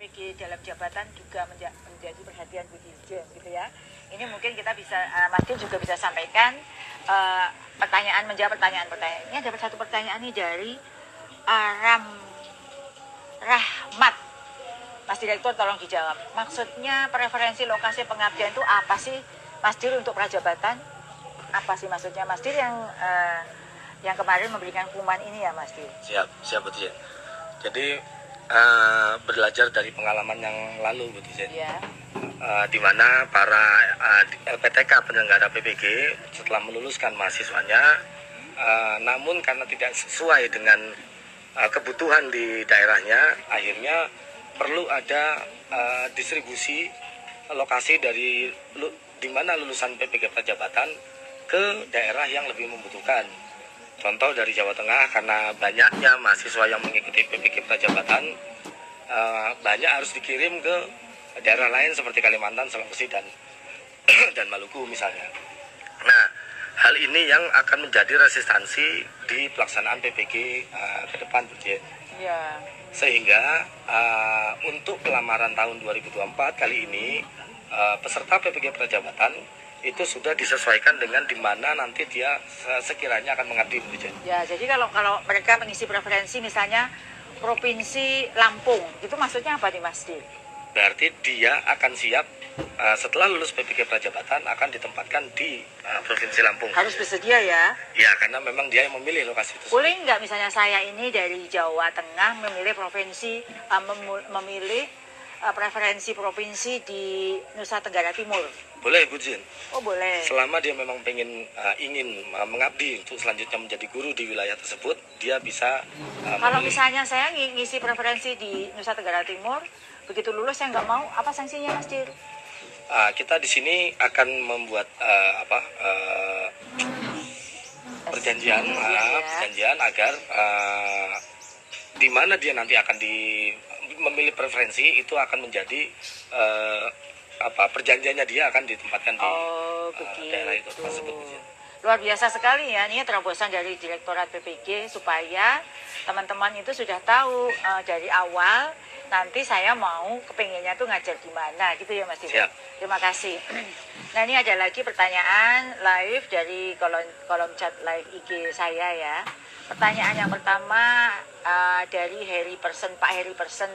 PG dalam jabatan juga menjadi perhatian Bu Dirjen gitu ya. Ini mungkin kita bisa, Mas Dir juga bisa sampaikan pertanyaan, menjawab pertanyaan-pertanyaan. Ini ada satu pertanyaan nih dari Aram Rahmat. Mas Direktur tolong dijawab. Maksudnya preferensi lokasi pengabdian itu apa sih Mas Dir untuk prajabatan? Apa sih maksudnya Mas Dir yang kemarin memberikan pengumuman ini ya Mas Dir? Siap Bu Dirjen. Jadi belajar dari pengalaman yang lalu Bu Dirjen, di mana para LPTK penyelenggara PPG setelah meluluskan mahasiswanya, namun karena tidak sesuai dengan kebutuhan di daerahnya, akhirnya perlu ada distribusi lokasi dari di mana lulusan PPG Prajabatan ke daerah yang lebih membutuhkan. Contoh dari Jawa Tengah, karena banyaknya mahasiswa yang mengikuti PPG Prajabatan, banyak harus dikirim ke daerah lain seperti Kalimantan, Sulawesi, dan Maluku misalnya. Nah, hal ini yang akan menjadi resistansi di pelaksanaan PPG ke depan, Bu Jen. Ya. Sehingga untuk pelamaran tahun 2024 kali ini, peserta PPG Prajabatan itu sudah disesuaikan dengan di mana nanti dia sekiranya akan mengabdi, Bu Jen. Ya, jadi kalau mereka mengisi preferensi misalnya Provinsi Lampung, itu maksudnya apa nih Mas Dir? Berarti dia akan siap setelah lulus PPG Prajabatan akan ditempatkan di Provinsi Lampung. Harus bersedia ya? Ya, karena memang dia yang memilih lokasi itu. Boleh nggak misalnya saya ini dari Jawa Tengah memilih provinsi, memilih preferensi provinsi di Nusa Tenggara Timur? Boleh, Bu Jin. Oh, boleh. Selama dia memang ingin mengabdi untuk selanjutnya menjadi guru di wilayah tersebut, dia bisa kalau misalnya saya ngisi preferensi di Nusa Tenggara Timur, begitu lulus saya nggak mau, apa sanksinya Mas Dir? Kita di sini akan membuat perjanjian agar di mana dia nanti akan memilih preferensi itu akan menjadi perjanjiannya dia akan ditempatkan di daerah itu tersebut. Luar biasa sekali ya, ini terobosan dari Direktorat PPG supaya teman-teman itu sudah tahu dari awal nanti saya mau kepengennya tuh ngajar di mana gitu ya Mas Dika. Terima kasih. Nah, ini ada lagi pertanyaan live dari kolom chat live IG saya ya. Pertanyaan yang pertama dari Pak Harry Person.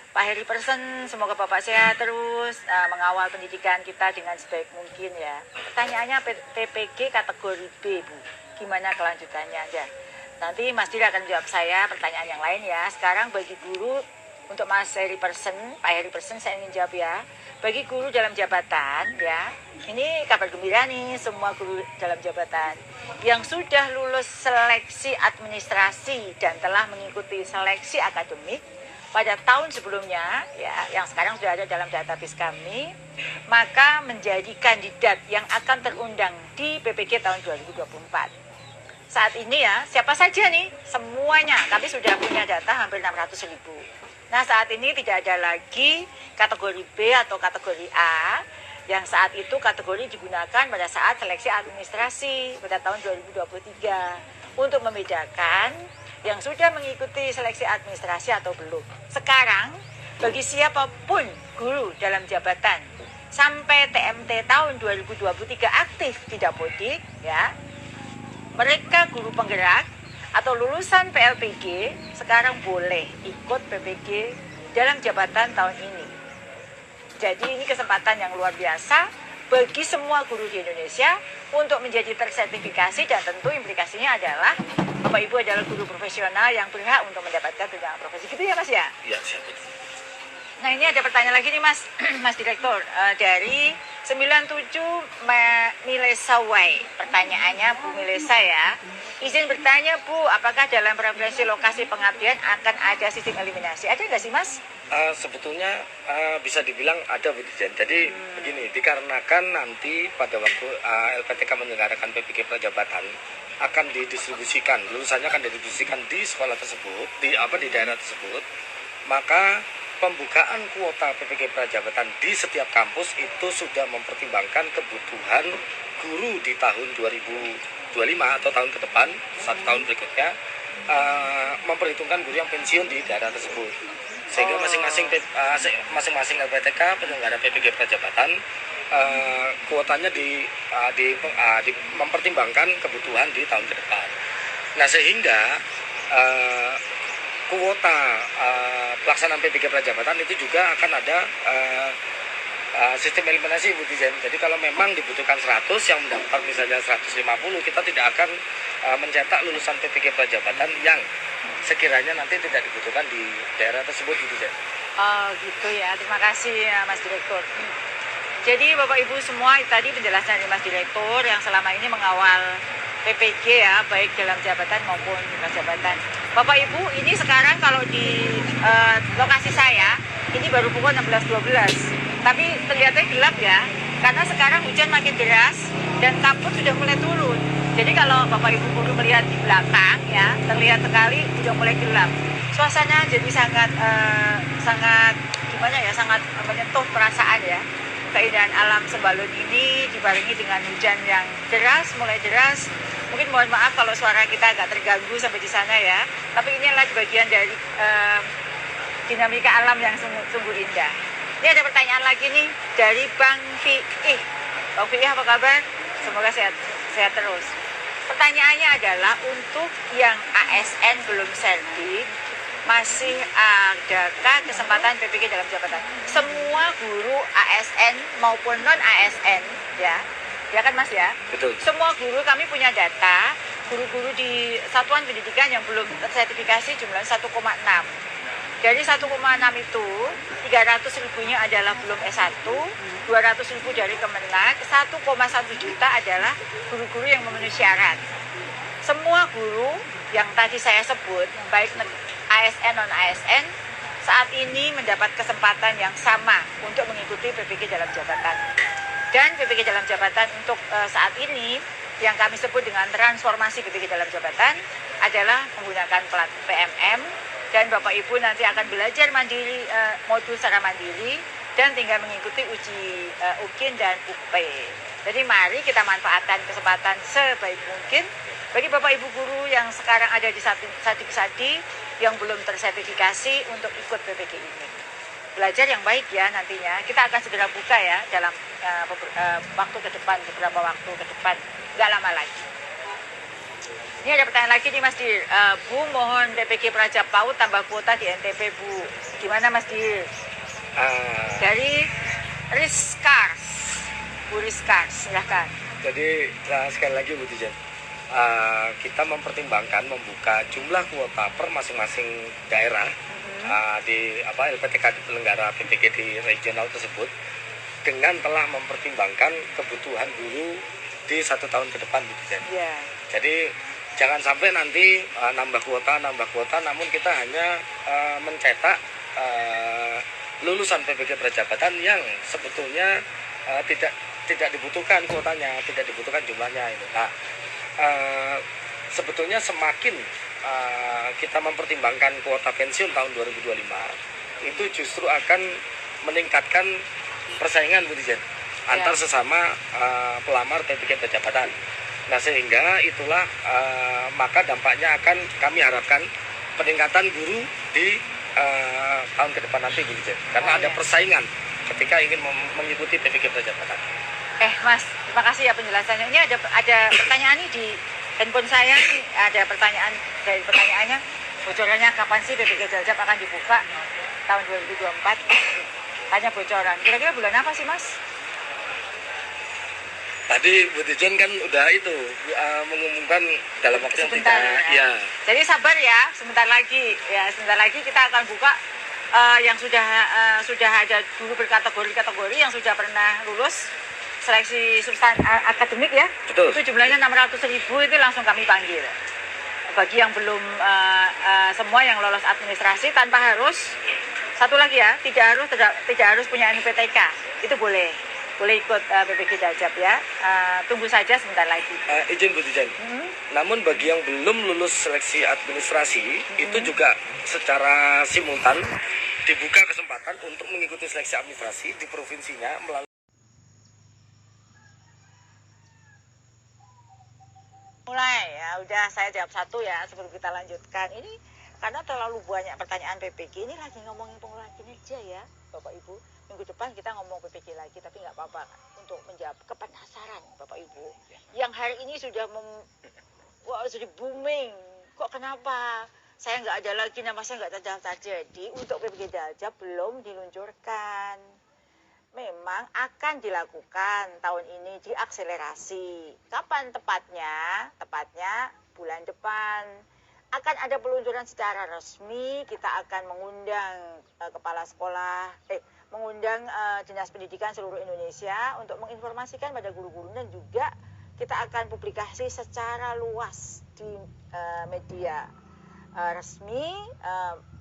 Pak Harry Person, semoga Bapak sehat terus mengawal pendidikan kita dengan sebaik mungkin ya. Pertanyaannya PPG kategori B, Bu. Gimana kelanjutannya aja? Nanti Mas Dir akan jawab saya pertanyaan yang lain ya. Sekarang bagi guru, untuk Mas Harry Person, Pak Harry Person saya ingin jawab ya. Bagi guru dalam jabatan ya, ini kabar gembira nih semua guru dalam jabatan yang sudah lulus seleksi administrasi dan telah mengikuti seleksi akademik pada tahun sebelumnya ya, yang sekarang sudah ada dalam database kami, maka menjadi kandidat yang akan terundang di PPG tahun 2024. Saat ini ya, siapa saja nih? Semuanya, kami sudah punya data hampir 600.000. Nah, saat ini tidak ada lagi kategori B atau kategori A, yang saat itu kategori digunakan pada saat seleksi administrasi pada tahun 2023 untuk membedakan yang sudah mengikuti seleksi administrasi atau belum. Sekarang, bagi siapapun guru dalam jabatan sampai TMT tahun 2023 aktif tidak Dapodik, ya, mereka guru penggerak atau lulusan PLPG sekarang boleh ikut PPG dalam jabatan tahun ini. Jadi ini kesempatan yang luar biasa bagi semua guru di Indonesia untuk menjadi tersertifikasi, dan tentu implikasinya adalah Bapak Ibu adalah guru profesional yang berhak untuk mendapatkan tunjangan profesi. Gitu ya Mas ya? Iya, siap. Nah, ini ada pertanyaan lagi nih Mas, Mas Direktur, dari 97 Milesa Wai. Pertanyaannya Bu Milesa ya. Izin bertanya Bu, apakah dalam preferensi lokasi pengabdian akan ada sistem eliminasi? Ada nggak sih Mas? Sebetulnya bisa dibilang ada Bu Dirjen. Jadi begini, dikarenakan nanti pada waktu LPTK menyelenggarakan PPG Prajabatan akan didistribusikan, lulusannya akan didistribusikan di sekolah tersebut, di daerah tersebut, maka pembukaan kuota PPG Prajabatan di setiap kampus itu sudah mempertimbangkan kebutuhan guru di tahun 2025 atau tahun ke depan, 1 tahun berikutnya, memperhitungkan guru yang pensiun di daerah tersebut. sehingga masing-masing LPTK penyelenggara PPG Prajabatan kuotanya mempertimbangkan kebutuhan di tahun ke depan. Nah, sehingga kuota pelaksanaan PPG Prajabatan itu juga akan ada sistem eliminasi, Bu Dijen. Jadi kalau memang dibutuhkan 100 yang mendapat misalnya 150, kita tidak akan mencetak lulusan PPG Prajabatan yang sekiranya nanti tidak dibutuhkan di daerah tersebut, Bu Dijen. Oh gitu ya, terima kasih ya Mas Direktur. Jadi Bapak Ibu semua, tadi penjelasan dari Mas Direktur yang selama ini mengawal PPG ya, baik dalam jabatan maupun prajabatan. Bapak Ibu, ini sekarang kalau di lokasi saya, ini baru pukul 16.12. Tapi terlihatnya gelap ya, karena sekarang hujan makin deras dan kabut sudah mulai turun. Jadi kalau Bapak Ibu guru melihat di belakang ya, terlihat sekali sudah mulai gelap. Suasana jadi sangat gimana ya, sangat menyentuh perasaan ya. Keindahan alam Sembalun ini dibarengi dengan hujan yang deras, mulai deras. Mungkin mohon maaf kalau suara kita agak terganggu sampai di sana ya. Tapi ini adalah bagian dari dinamika alam yang sungguh indah. Ini ada pertanyaan lagi nih dari Bang Fiih. Bang Fiih apa kabar? Semoga sehat terus. Pertanyaannya adalah untuk yang ASN belum sertif, masih adakah kesempatan PPG dalam jabatan? Semua guru ASN maupun non ASN ya kan Mas ya? Betul. Semua guru kami punya data, guru-guru di satuan pendidikan yang belum tersertifikasi jumlah 1,6. Dari 1,6 itu 300 ribunya adalah belum S1, 200 ribu dari Kemenag, 1,1 juta adalah guru-guru yang memenuhi syarat. Semua guru yang tadi saya sebut, baik ASN non ASN, saat ini mendapat kesempatan yang sama untuk mengikuti PPG dalam jabatan. Dan PPG dalam jabatan untuk saat ini yang kami sebut dengan transformasi PPG dalam jabatan adalah menggunakan plat PMM. Dan Bapak Ibu nanti akan belajar mandiri, modul secara mandiri, dan tinggal mengikuti uji UKIN dan UP. Jadi mari kita manfaatkan kesempatan sebaik mungkin bagi Bapak Ibu guru yang sekarang ada di Sadi yang belum tersertifikasi untuk ikut PPG ini. Belajar yang baik ya nantinya. Kita akan segera buka ya dalam waktu ke depan, beberapa waktu ke depan, nggak lama lagi. Ini ada pertanyaan lagi nih Mas Dir. Bu, mohon PPG Prajab PAUD tambah kuota di NTP Bu. Gimana Mas Dir? Dari Rizkars. Bu Rizkars, silahkan. Jadi sekali lagi Bu Dijen, kita mempertimbangkan membuka jumlah kuota per masing-masing daerah di LPTK di penyelenggara PPG di regional tersebut dengan telah mempertimbangkan kebutuhan guru di 1 tahun ke depan Bu Dijen. Yeah. Jadi jangan sampai nanti nambah kuota, namun kita hanya mencetak lulusan PPG Prajabatan yang sebetulnya tidak dibutuhkan kuotanya, tidak dibutuhkan jumlahnya. Nah, sebetulnya semakin kita mempertimbangkan kuota pensiun tahun 2025, itu justru akan meningkatkan persaingan Bu Dijen antar sesama pelamar PPG Prajabatan. Nah, sehingga itulah maka dampaknya akan kami harapkan peningkatan guru di tahun ke depan nanti Bu Dijen. Karena ada persaingan ketika ingin mengikuti PPG Prajabatan. Mas, terima kasih ya penjelasannya. Ini ada pertanyaan nih di handphone saya nih, ada pertanyaan dari pertanyaannya, bocorannya kapan sih PPG Daljab akan dibuka tahun 2024? Tanya bocoran. Kira-kira bulan apa sih Mas? Tadi Bu Dijen kan udah itu mengumumkan dalam waktu yang sebentar ya. Jadi sabar ya, sebentar lagi kita akan buka yang sudah ada dulu berkategori yang sudah pernah lulus seleksi akademik ya. Betul. Itu jumlahnya 600 ribu itu langsung kami panggil. Bagi yang belum semua yang lolos administrasi tanpa harus satu lagi ya, tidak harus punya NPTK, itu boleh ikut PPG Daljab ya. Tunggu saja sebentar lagi. Izin Bu Dijen. Namun bagi yang belum lulus seleksi administrasi itu juga secara simultan dibuka kesempatan untuk mengikuti seleksi administrasi di provinsinya melalui mulai ya. Udah saya jawab satu ya sebelum kita lanjutkan. Ini karena terlalu banyak pertanyaan PPG. Ini lagi ngomongin pengelolaan kinerja ya Bapak Ibu. Minggu depan kita ngomong PPG lagi, tapi nggak apa-apa untuk menjawab kepenasaran Bapak Ibu. Yang hari ini sudah sudah booming. Kok kenapa? Saya nggak ada lagi, nama saya nggak terdaftar. Jadi untuk PPG Daljas belum diluncurkan. Memang akan dilakukan tahun ini, diakselerasi. Kapan tepatnya? Tepatnya bulan depan. Akan ada peluncuran secara resmi. Kita akan mengundang kepala sekolah, mengundang Dinas Pendidikan seluruh Indonesia untuk menginformasikan pada guru-guru, dan juga kita akan publikasi secara luas di media resmi,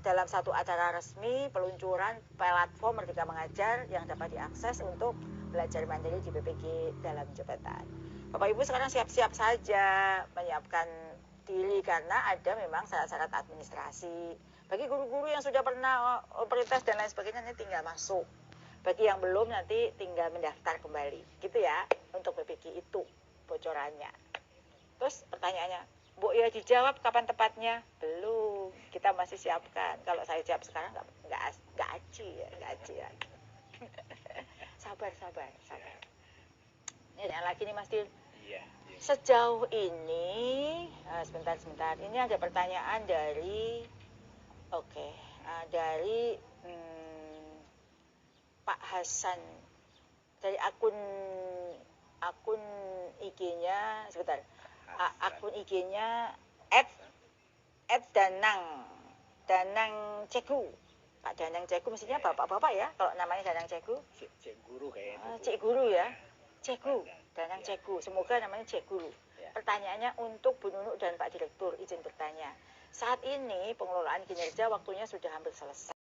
dalam satu acara resmi peluncuran platform Merdeka Mengajar yang dapat diakses untuk belajar mandiri di PPG dalam jabatan. Bapak Ibu sekarang siap-siap saja menyiapkan diri, karena ada memang syarat-syarat administrasi. Bagi guru-guru yang sudah pernah prioritas dan lain sebagainya, nanti tinggal masuk. Bagi yang belum, nanti tinggal mendaftar kembali. Gitu ya, untuk PPG itu bocorannya. Terus pertanyaannya, Bu ya dijawab kapan tepatnya? Belum, kita masih siapkan. Kalau saya jawab sekarang nggak aci ya. sabar. Ini ada lagi nih Mas Dil. Iya. Sejauh ini, sebentar. Ini ada pertanyaan dari, dari Pak Hasan, dari akun IG-nya, sebentar. Akun IG-nya @danang Cegu. Pak Danang Cegu, mestinya bapak-bapak ya kalau namanya Danang Cegu. Cek guru kayaknya. Cek guru ya. Cegu, Danang Cegu. Semoga namanya Cek Guru. Pertanyaannya untuk Bu Nunuk dan Pak Direktur, izin bertanya. Saat ini pengelolaan kinerja waktunya sudah hampir selesai.